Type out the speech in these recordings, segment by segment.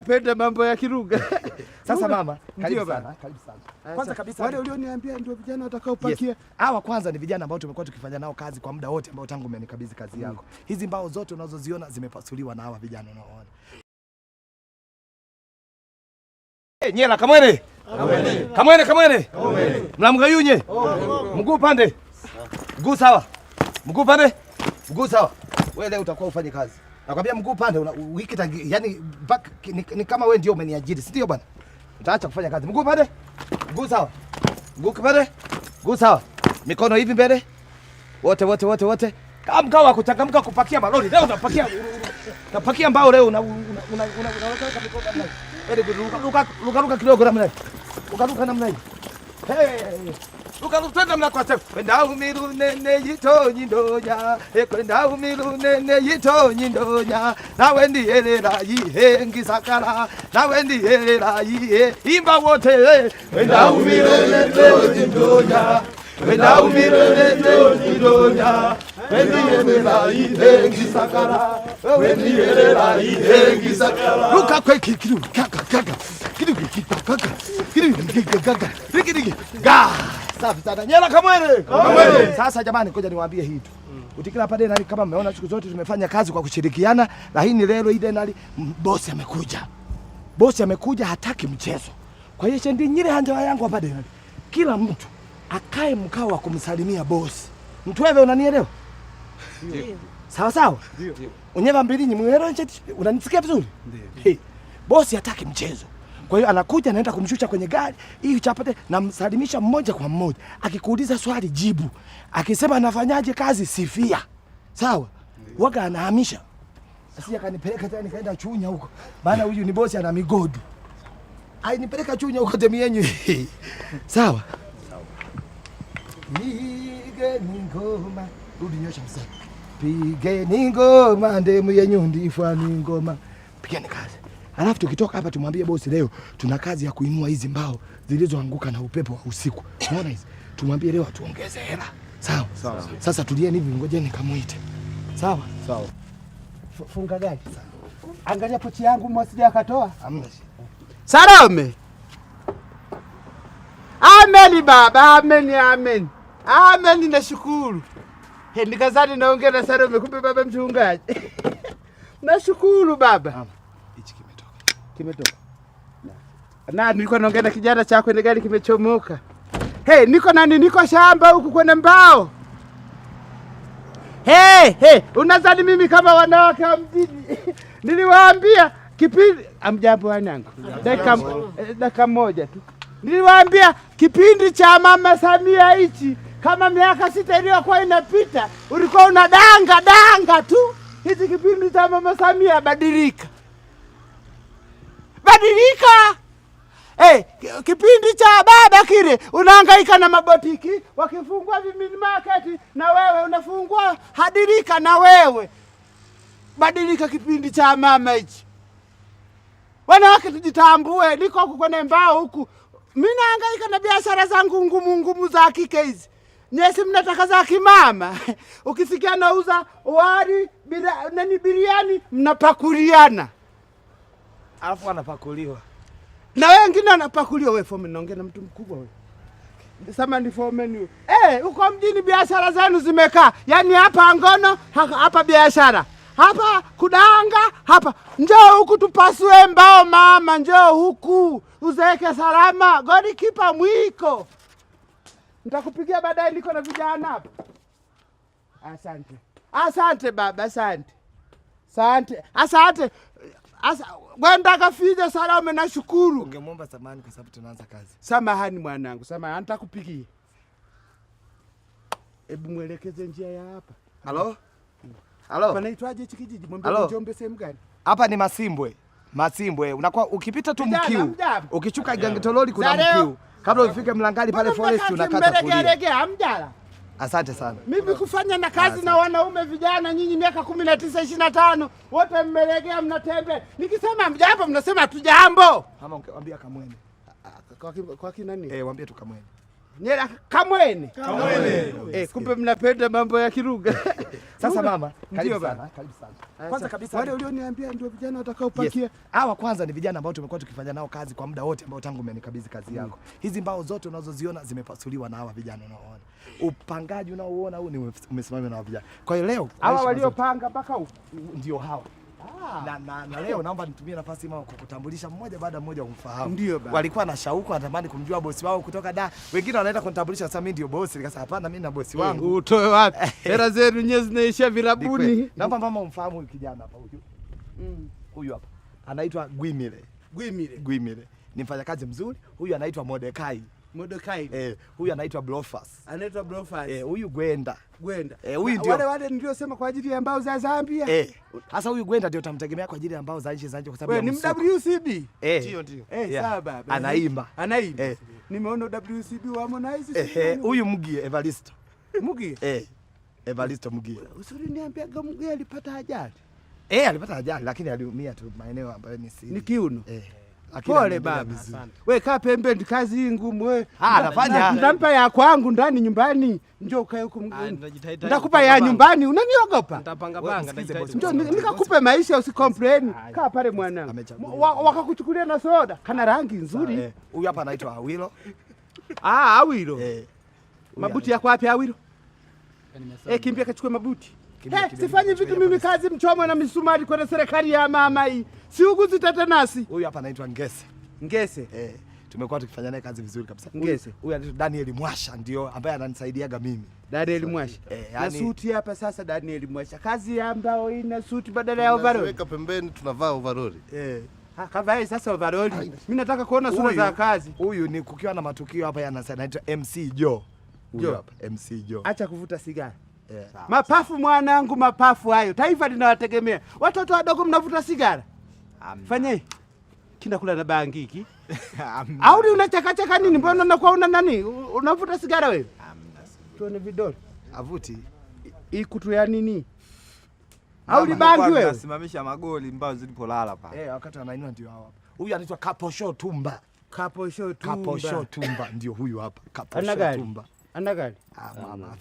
napenda mambo ya Kirugha. Sasa mama, karibu sana. Karibu sana. Kwanza kabisa wale ulioniambia ndio vijana watakaopakia. Yes. Hawa kwanza ni vijana ambao tumekuwa tukifanya nao kazi kwa muda wote ambao tangu umenikabidhi kazi yako. Hizi mbao zote unazoziona zimepasuliwa na hawa vijana unaoona. Nyela Kamwene. Kamwene. Kamwene. Mlamgayunye. Mguu pande. Mguu sawa. Mguu pande. Mguu sawa. Wewe leo utakuwa ufanye kazi. Nakwambia mguu pande wiki yani ni kama wewe ndio umeniajiri, si ndio bwana? Utaacha kufanya kazi. Mguu pande. Mguu sawa. Mguu pande. Mguu sawa. Mikono hivi mbele. Wote. Kama mkao wa kuchangamka kupakia malori. Leo unapakia mbao leo unaweka mikono namna hii. Luka kidogo namna hii. Luka namna hii. Hey. Luka twende namna kwa sababu. Kwenda umiru nene yito nyindonya. Kwenda umiru nene yito nyindonya. Nawe ndiyelera yihe ngisakala. Nawe ndiyelera yihe imba wote. Kwenda umiru nene nyindonya. Kwenda umiru nene nyindonya. Ndiyelera yihe ngisakala. Ndiyelera yihe ngisakala. Luka kwe kikiru kaka. Safi sana. Nyela Kamwene. Sasa jamani, ngoja niwaambie hii tu. Utikila pale nani, kama mmeona siku zote tumefanya kazi kwa kushirikiana, lakini leo ile nani bosi amekuja. Bosi amekuja hataki mchezo. Kwa hiyo shendi nyire hanjawa yangu hapa nani. Kila mtu akae mkao wa kumsalimia bosi. Mtu wewe unanielewa? Ndio. Sawa? Ndio. Unyeva mbilinyi mwelewa ncheti. Unanisikia vizuri? Ndio. Bosi hataki mchezo. Kwa hiyo anakuja anaenda kumshusha kwenye gari ili chapate na msalimisha mmoja kwa mmoja. Akikuuliza swali jibu. Akisema anafanyaje kazi sifia. Sawa? Waga anahamisha. Asije kanipeleka tena nikaenda Chunya huko. Maana huyu ni bosi ana migodi. Nipeleka Chunya huko demi yenyu. Sawa? Pigeni ngoma. Rudi nyosha msana. Pigeni ngoma ndemu yenyu ndifwa ni ngoma. Pigeni kazi. Alafu tukitoka hapa tumwambie bosi leo tuna kazi ya kuinua hizi mbao zilizoanguka na upepo wa usiku. Unaona hizi? Tumwambie leo atuongeze hela. Sawa? Sasa tulieni hivi, ngojeni nikamuite. Sawa? Funga gari. Angalia pochi yangu mwasije akatoa. Hamna. Salome. Amen baba, amen. Amen, nashukuru. Nikazani naongea na Salome, kumbe baba mchungaji. Nashukuru baba. Kimetoka. Na nilikuwa naongea na kijana chako ile gari kimechomoka. Niko shamba huku kwenye mbao. Unazani mimi kama wanawake wa mjini. Niliwaambia kipindi amjambo wanangu. Dakika moja tu. Niliwaambia kipindi cha Mama Samia hichi kama miaka 6 iliyokuwa inapita ulikuwa unadanga tu. Hichi kipindi cha Mama Samia badilika. Kipindi cha baba kile unahangaika na mabotiki wakifungua mini market na wewe unafungua hadirika na wewe. Badilika kipindi cha mama hichi. Wanawake tujitambue, niko huku kwenye mbao huku. Mimi nahangaika na biashara zangu ngumu za kike hizi. Nyesi mnataka za kimama. Ukisikia nauza wali biriani mnapakuliana. Alafu anapakuliwa. Na wengine wanapakuliwa. Wewe foreman, naongea na mtu mkubwa wewe. Sema ni foreman wewe. Uko mjini biashara zenu zimekaa. Yaani hapa ngono, hapa biashara. Hapa kudanga, hapa. Njoo huku tupasue mbao mama, njoo huku. Uzeeke salama, goli kipa mwiko. Nitakupigia baadaye, niko na vijana hapa. Asante baba, asante. Gwenda kafija Salome, nashukuru. Ungemwomba samahani kwa sababu tunaanza kazi. Samahani mwanangu, samahani, nitakupigia. Hebu mwelekeze njia ya hapa. Halo? Panaitwaje hichi kijiji? Mwambie Njombe sehemu gani? Hapa ni Masimbwe. Unakuwa ukipita tu Mkiu. Ukichuka Gangetololi kuna Mkiu. Kabla ufike Mlangali pale forest unakata kulia. Amjala. Asante sana. Mimi kufanya na kazi na wanaume vijana nyinyi miaka 19 25 wote mmelegea mnatembe. Nikisema mjambo mnasema tujambo. Mama ungeambia Kamwene. Kwa kina nani? Waambie tu Kamwene. Nyela Kamwene. Kumbe mnapenda mambo ya Kiruga. Sasa mama, karibu sana. Kwanza kabisa wale ulioniambia ndio vijana watakaopakia. Yes. Hawa kwanza ni vijana ambao tumekuwa tukifanya nao kazi kwa muda wote ambao tangu umenikabidhi kazi yako. Hizi mbao zote unazoziona zimepasuliwa na hawa vijana unaoona. Upangaji unaoona huu ni umesimamiwa na hawa vijana. Kwa hiyo leo hawa waliopanga mpaka huko ndio hawa. Na leo naomba nitumie nafasi mama kukutambulisha mmoja baada mmoja kumfahamu. Ndio baba. Walikuwa na shauku wanatamani kumjua bosi wao kutoka da. Wengine wanaenda kunitambulisha sasa mimi ndio bosi. Nikasema hapana, mimi na bosi wangu. Utoe wapi? Hela zenu nyewe zinaisha vilabuni. Naomba mama umfahamu huyu kijana hapa huyu. Huyu hapa. Anaitwa Gwimile. Ni mfanyakazi mzuri. Huyu anaitwa Mordekai. Huyu anaitwa Blofas. Huyu Gwenda. Huyu ndio wale niliosema kwa ajili ya mbao za Zambia. Sasa huyu Gwenda ndio utamtegemea kwa ajili ya mbao za nje kwa sababu ni WCB. Ndio. Sawa baba. Anaimba. Nimeona WCB wa Harmonize. Huyu Mugie Evaristo. Evaristo Mugie. Usuri niambia Mugie alipata ajali. Alipata ajali lakini aliumia tu maeneo ambayo ni siri. Ni kiuno. Pole baba. Wewe kaa pembeni, kazi hii ngumu wewe. Nafanya. Nitampa ya kwangu ndani nyumbani. Njoo ukae huko mgeni. Nitakupa ya nyumbani, unaniogopa? Nitapanga Njoo nikakupe maisha usicomplain. Kaa pale mwanangu. Wakakuchukulia na soda. Kana rangi nzuri. Huyu hapa anaitwa Awilo. Awilo. Mabuti yako wapi Awilo? Kimbia kachukue mabuti. Sifanyi vitu mimi kazi mchomwe na misumari kwa serikali ya mama hii. Siuguzi tetanasi. Huyu hapa anaitwa Ngese. Tumekuwa tukifanya naye kazi vizuri kabisa. Ngese. Huyu anaitwa Daniel Mwasha ndio ambaye ananisaidiaga mimi. Daniel Mwasha. Na suti hapa sasa Daniel Mwasha. Kazi ya ambao ina suti badala ya overall. Weka pembeni tunavaa overall. Kavaa sasa overall. Mimi nataka kuona sura za kazi. Huyu ni kukiwa na matukio hapa anaitwa MC Joe. Huyu hapa MC Joe. Acha kuvuta sigara. Mapafu mwanangu, mapafu hayo. Taifa linawategemea. Watoto wadogo mnavuta sigara. Fanye kinda kula na bangi hiki. Au unachakachaka nini? Mbona unakuwa una nani? Unavuta sigara wewe? Tuone vidole. Avuti. Ikutu ya nini? Au ni bangi wewe? Nasimamisha magoli mbao zilipolala pa. Wakati anainua ndio hapa. Huyu anaitwa Kaposho Tumba. Kaposho Tumba ndio huyu hapa. Kaposho Tumba. Ana gari? Mama.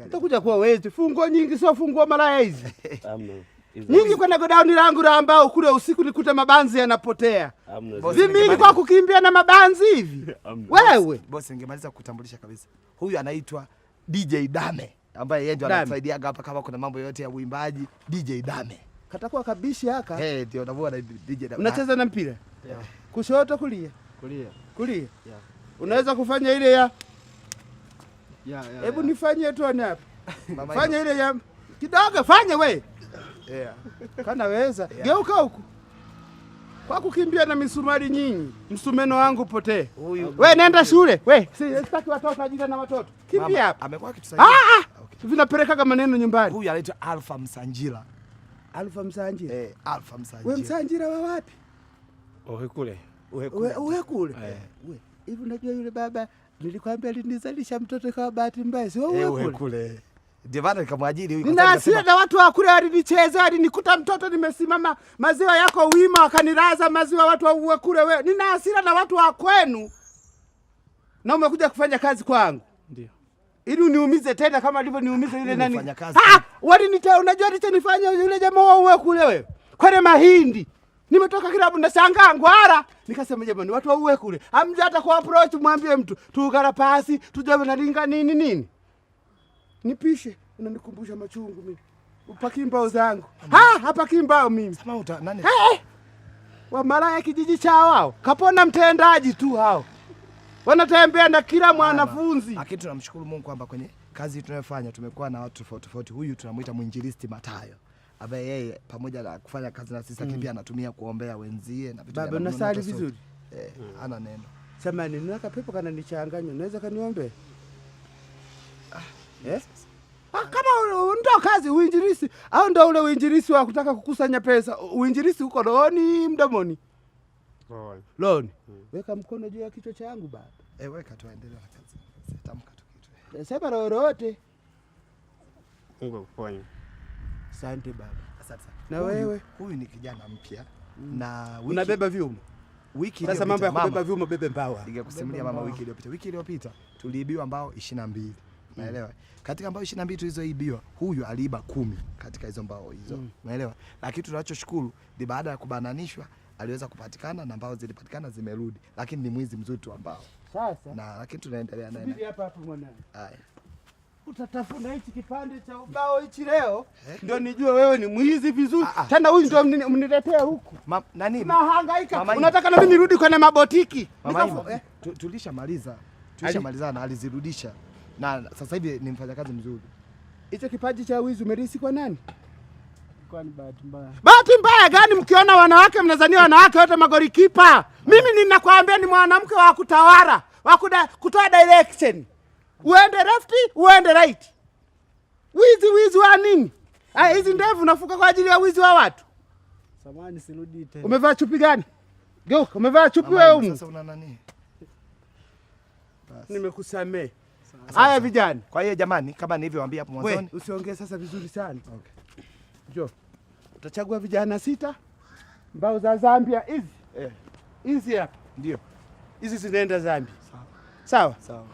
Utakuja kuwa wezi. Fungo nyingi sio fungo malaya hizi. Nyingi kwenda godown langu la ambao kule usiku nikuta mabanzi yanapotea. Zimini kwa kukimbia na mabanzi hivi. Wewe. Bosi ningemaliza kukutambulisha kabisa. Huyu anaitwa DJ Dame ambaye yeye ndio anatusaidia hapa kama kuna mambo yote ya uimbaji. DJ Dame. Katakuwa kabishi haka. Ndio unavua na DJ Dame. Unacheza na mpira? Kushoto kulia? Kulia. Unaweza kufanya ile ya hebu nifanyie tu hapa. Fanya ile ya kidogo, fanya we. Kanaweza. Geuka huku. Kwa kukimbia na misumari nyinyi, msumeno wangu potee. We nenda shule. We, sitaki watoto ajira na watoto. Kimbia hapa. Amekuwa akitusaidia. Vinapelekaga maneno nyumbani. Huyu anaitwa Alpha Msanjila. Alpha Msanjila? Alpha Msanjila. We Msanjila wa wapi? Uhekule. Hivi unajua yule baba nilikwambia alinizalisha mtoto kwa bahati mbaya. Sio wewe kule. Ndio bana nikamwajiri huyu. Nina hasira na watu wa kule walinichezea, walinikuta mtoto nimesimama, maziwa yako wima, wakaniraza maziwa watu wa kule wewe. Nina hasira na watu wa kwenu. Na umekuja kufanya kazi kwangu. Ndio. Ili uniumize tena kama alivyoniumiza yule nani. Walinitea, unajua nilichonifanya yule jamaa wa kule wewe. Kwale mahindi. Nimetoka kilabu na shangaa ngwara. Nikasema jamani watu wa kule. Hamja hata kwa approach mwambie mtu. Tukara pasi, tujawe na linga nini. Nipishe, unanikumbusha machungu mimi. Upaki mbao zangu. Hapa kimbao mimi. Sema nani? Wa malaya kijiji cha wao. Kapona mtendaji tu hao. Wanatembea na kila mwanafunzi. Lakini tunamshukuru Mungu kwamba kwenye kazi tunayofanya tumekuwa na watu tofauti. Huyu tunamuita mwinjilisti Matayo. Ambaye yeye pamoja na kufanya kazi na sisi pia anatumia kuombea wenzie na vitu vya. Baba unasali vizuri? Ana neno. Sema nini naka pepo kana nichanganya. Unaweza kaniombe? Kama ndo kazi uinjilisi au ndo ule uinjilisi wa kutaka kukusanya pesa. Uinjilisi uko rohoni mdomoni? Rohoni. Weka mkono juu ya kichwa changu baba. Weka tuendelee na kazi. Tamka tu kitu. Sema lolote. Mungu akuponye. Asante baba. Asante sana. Na wewe? Huyu ni kijana mpya. Na unabeba vyuma? wiki sasa mambo ya kubeba vyuma bebe mbao. Ningekusimulia mama wiki iliyopita tuliibiwa mbao 22. Unaelewa? Katika mbao 22 tulizoibiwa, huyu aliiba 10 katika hizo mbao hizo. Unaelewa? Lakini tunachoshukuru ni baada ya kubananishwa aliweza kupatikana na mbao zilipatikana zimerudi. Lakini ni mwizi mzuri tu ambao. Sasa na lakini tunaendelea naye. Bibi hapa mwanangu. Haya. Utatafuna hichi kipande cha ubao hichi leo ndio nijue wewe ni mwizi vizuri. Tena huyu ndio mniletea huku. Nani? Nahangaika. Unataka na mimi nirudi kwenye mabotiki? Tulishamaliza. Tulishamalizana, alizirudisha. Na sasa hivi ni mfanyakazi mzuri. Hicho kipaji cha wizi umerisi kwa nani? Kwa ni bahati mbaya. Bahati mbaya gani? Mkiona wanawake mnazania wanawake wote magolikipa. Mimi ninakwambia ni mwanamke wa kutawala, wa kutoa direction. Uende left, uende right. Wizi wa nini? Hizi ndevu unafuka kwa ajili ya wizi wa watu. Samahani, sirudi tena. Umevaa chupi gani? Geuka, umevaa chupi wewe huko. Sasa una nani? Nimekusamea. Haya vijana. Kwa hiyo jamani, kama nilivyowaambia hapo mwanzoni, wewe usiongee sasa vizuri sana. Okay. Njoo. Utachagua vijana 6 mbao za Zambia hizi. Hizi hapa. Ndio. Hizi zinaenda Zambia. Sawa. Sawa.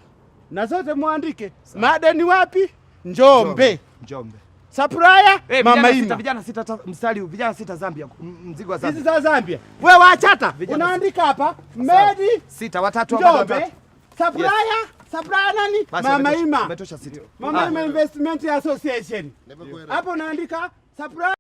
Na zote muandike. Mada ni wapi? Njombe. Njombe. Supplier Mama Ima. Vijana 6 mstari, vijana 6 Zambia, mzigo wa Zambia. Hizi za Zambia. Wewe wachata. Unaandika hapa Medi 6 watatu Njombe. Supplier nani? Mama Ima. Umetosha 6. Mama Ima Investment Association. Hapo unaandika supplier